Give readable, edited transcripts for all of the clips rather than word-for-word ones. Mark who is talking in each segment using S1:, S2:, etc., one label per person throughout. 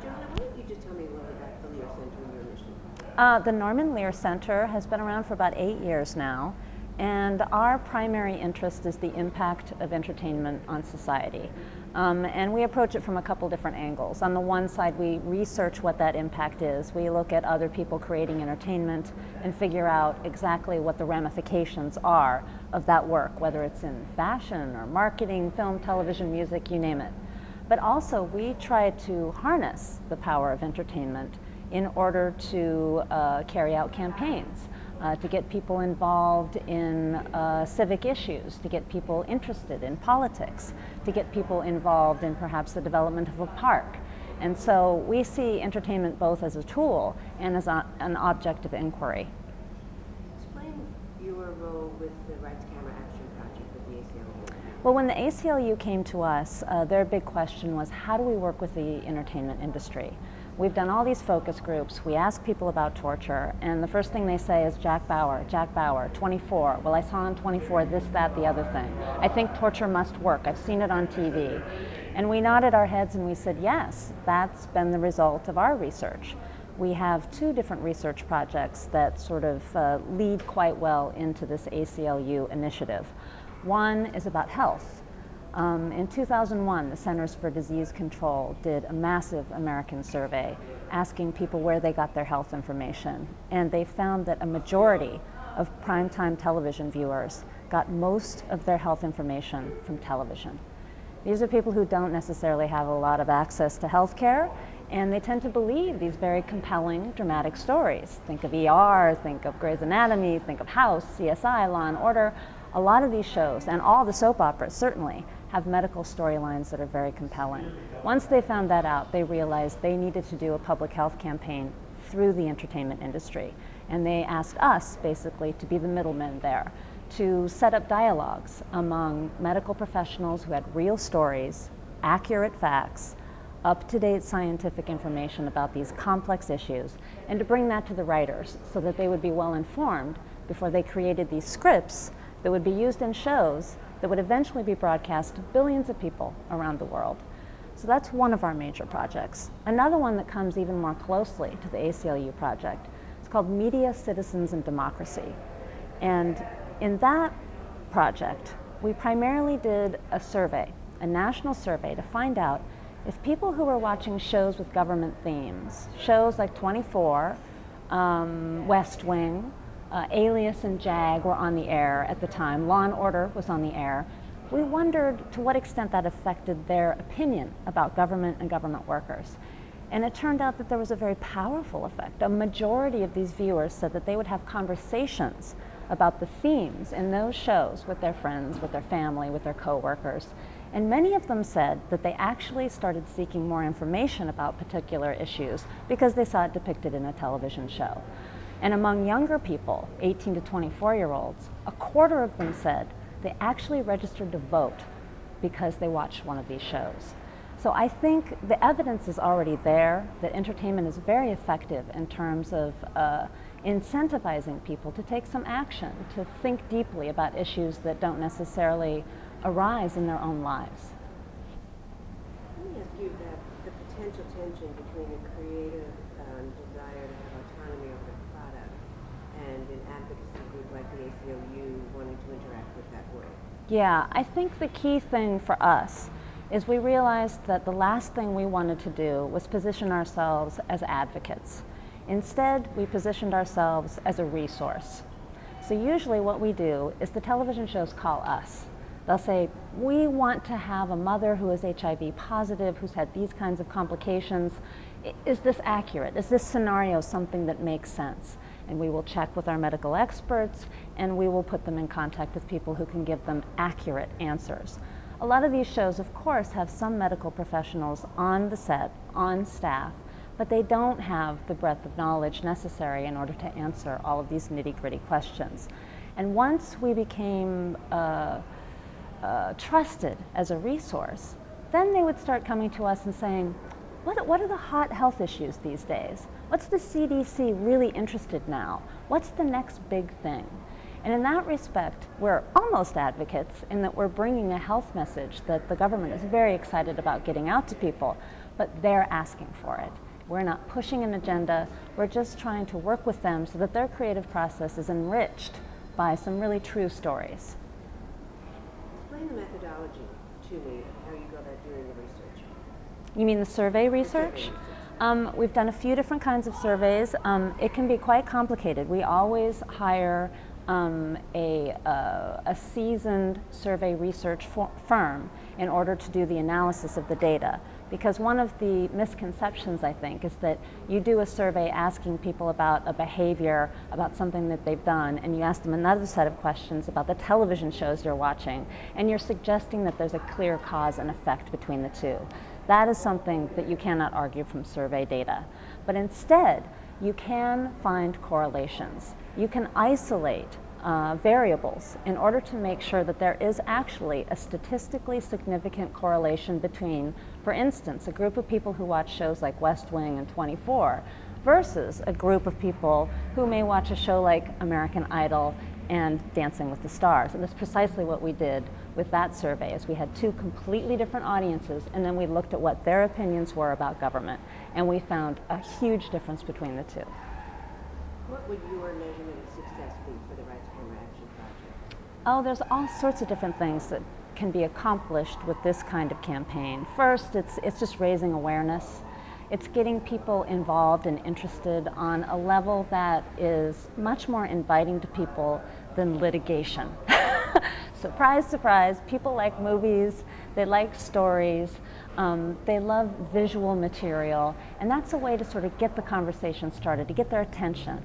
S1: Johanna, why don't you just tell me a little bit about the Lear Center and your mission?
S2: The Norman Lear Center has been around for about 8 years now, and our primary interest is the impact of entertainment on society. And we approach it from a couple different angles. On the one side, we research what that impact is. We look at other people creating entertainment and figure out exactly what the ramifications are of that work, whether it's in fashion or marketing, film, television, music, you name it. But also, we try to harness the power of entertainment in order to carry out campaigns, to get people involved in civic issues, to get people interested in politics, to get people involved in perhaps the development of a park. And so we see entertainment both as a tool and as an object of inquiry.
S1: Explain your role with the Rights Camera Action Project with the ACLU.
S2: Well, when the ACLU came to us, their big question was, how do we work with the entertainment industry? We've done all these focus groups, we ask people about torture, and the first thing they say is Jack Bauer, 24. Well, I saw on 24 this, that, the other thing. I think torture must work. I've seen it on TV. And we nodded our heads and we said, yes, that's been the result of our research. We have 2 different research projects that sort of lead quite well into this ACLU initiative. One is about health. In 2001, the Centers for Disease Control did a massive American survey asking people where they got their health information. And they found that a majority of primetime television viewers got most of their health information from television. These are people who don't necessarily have a lot of access to health care, and they tend to believe these very compelling, dramatic stories. Think of ER, think of Grey's Anatomy, think of House, CSI, Law and Order. A lot of these shows, and all the soap operas certainly, have medical storylines that are very compelling. Once they found that out, they realized they needed to do a public health campaign through the entertainment industry. And they asked us, basically, to be the middlemen there, to set up dialogues among medical professionals who had real stories, accurate facts, up-to-date scientific information about these complex issues, and to bring that to the writers so that they would be well informed before they created these scripts that would be used in shows that would eventually be broadcast to billions of people around the world. So that's one of our major projects. Another one that comes even more closely to the ACLU project is called Media, Citizens, and Democracy. And in that project, we primarily did a survey, a national survey, to find out if people who were watching shows with government themes, shows like 24, West Wing, Alias and JAG were on the air at the time, Law and Order was on the air, we wondered to what extent that affected their opinion about government and government workers. And it turned out that there was a very powerful effect. A majority of these viewers said that they would have conversations about the themes in those shows with their friends, with their family, with their co-workers. And many of them said that they actually started seeking more information about particular issues because they saw it depicted in a television show. And among younger people, 18 to 24-year-olds, a quarter of them said they actually registered to vote because they watched one of these shows. So I think the evidence is already there that entertainment is very effective in terms of incentivizing people to take some action, to think deeply about issues that don't necessarily arise in their own lives.
S1: Let me ask you about the potential tension between a creative desire to have autonomy over the product and an advocacy group like the ACLU wanting to interact with that work.
S2: Yeah, I think the key thing for us is we realized that the last thing we wanted to do was position ourselves as advocates. Instead, we positioned ourselves as a resource. So usually what we do is the television shows call us. They'll say, we want to have a mother who is HIV positive, who's had these kinds of complications. Is this accurate? Is this scenario something that makes sense? And we will check with our medical experts, and we will put them in contact with people who can give them accurate answers. A lot of these shows, of course, have some medical professionals on the set, on staff, but they don't have the breadth of knowledge necessary in order to answer all of these nitty-gritty questions. And once we became trusted as a resource, then they would start coming to us and saying, what are the hot health issues these days? What's the CDC really interested now? What's the next big thing? And in that respect, we're almost advocates in that we're bringing a health message that the government is very excited about getting out to people. but they're asking for it. We're not pushing an agenda, we're just trying to work with them so that their creative process is enriched by some really true stories.
S1: Explain the methodology to me of how you go about doing the research.
S2: You mean the survey research? We've done a few different kinds of surveys. It can be quite complicated. We always hire a seasoned survey research firm in order to do the analysis of the data. Because one of the misconceptions, I think, is that you do a survey asking people about a behavior, about something that they've done, and you ask them another set of questions about the television shows you're watching, and you're suggesting that there's a clear cause and effect between the two. That is something that you cannot argue from survey data. But instead, you can find correlations. You can isolate variables in order to make sure that there is actually a statistically significant correlation between, for instance, a group of people who watch shows like West Wing and 24 versus a group of people who may watch a show like American Idol and Dancing with the Stars. And that's precisely what we did with that survey, is we had two completely different audiences, and then we looked at what their opinions were about government, and we found a huge difference between the two.
S1: What would your measurement of success be for the Rights Camera Action Project?
S2: Oh, there's all sorts of different things that can be accomplished with this kind of campaign. First, it's just raising awareness. It's getting people involved and interested on a level that is much more inviting to people than litigation. Surprise, surprise, people like movies, they like stories, they love visual material, and that's a way to sort of get the conversation started, to get their attention.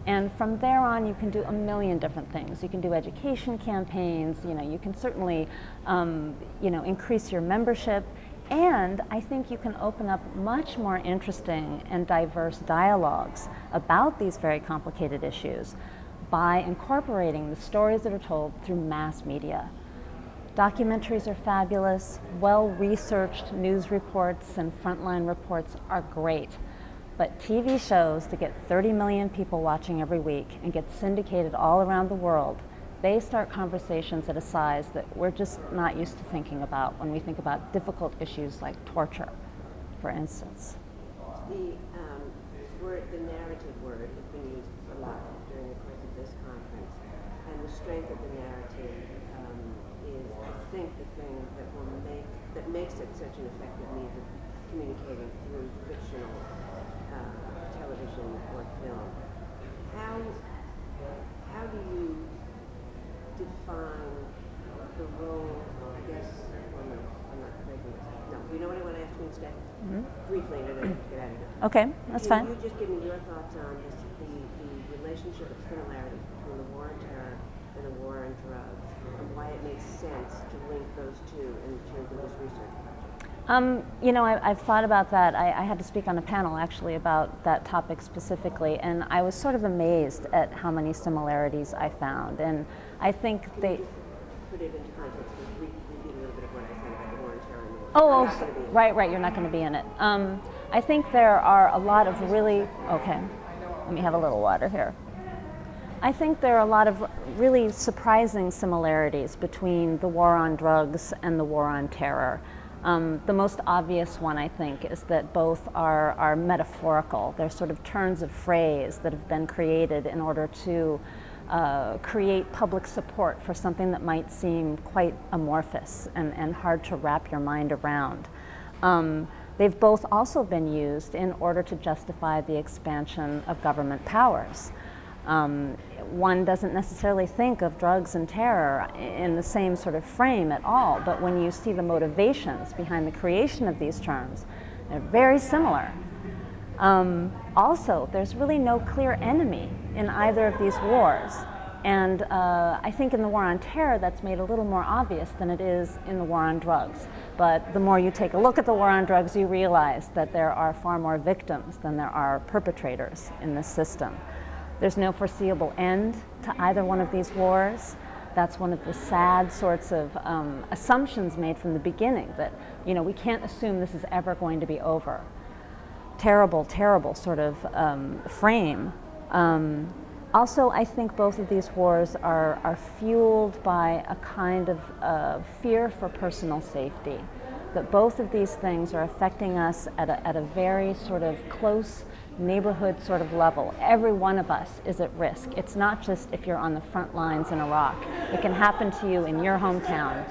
S2: And from there on, you can do a million different things. You can do education campaigns, you can certainly increase your membership, and I think you can open up much more interesting and diverse dialogues about these very complicated issues by incorporating the stories that are told through mass media. Documentaries are fabulous, well-researched news reports and frontline reports are great, but TV shows that get 30 million people watching every week and get syndicated all around the world, they start conversations at a size that we're just not used to thinking about when we think about difficult issues like torture, for instance.
S1: The narrative word has been used a lot during the course of this conference, and the strength of the narrative is, I think, the thing that makes it such an effective means of communicating through fictional television or film. How do you define the role, I guess, I'm not breaking this. No, you know what I want to ask you instead? Briefly, and then get out of here.
S2: Okay, that's fine.
S1: Can you just give me your thoughts on the relationship of similarities between the war on terror and the war on drugs, and why it makes sense to link those two in terms of this research project?
S2: I've thought about that. I had to speak on a panel actually about that topic specifically, and I was sort of amazed at how many similarities I found. And I think
S1: Can
S2: they
S1: you just put it into context and repeat a little bit of what I said about the war on terror and the war.
S2: Right, you're not going to be in it. I think there are a lot of really, okay, let me have a little water here. I think there are a lot of really surprising similarities between the war on drugs and the war on terror. The most obvious one, I think, is that both are metaphorical. They're sort of turns of phrase that have been created in order to create public support for something that might seem quite amorphous and hard to wrap your mind around. They've both also been used in order to justify the expansion of government powers. One doesn't necessarily think of drugs and terror in the same sort of frame at all, but when you see the motivations behind the creation of these terms, they're very similar. Also, there's really no clear enemy in either of these wars. And I think in the war on terror, that's made a little more obvious than it is in the war on drugs. But the more you take a look at the war on drugs, you realize that there are far more victims than there are perpetrators in this system. There's no foreseeable end to either one of these wars. That's one of the sad sorts of assumptions made from the beginning, that we can't assume this is ever going to be over. Terrible, terrible sort of frame. Also, I think both of these wars are fueled by a kind of fear for personal safety. that both of these things are affecting us at a very sort of close neighborhood sort of level. Every one of us is at risk. It's not just if you're on the front lines in Iraq. It can happen to you in your hometown.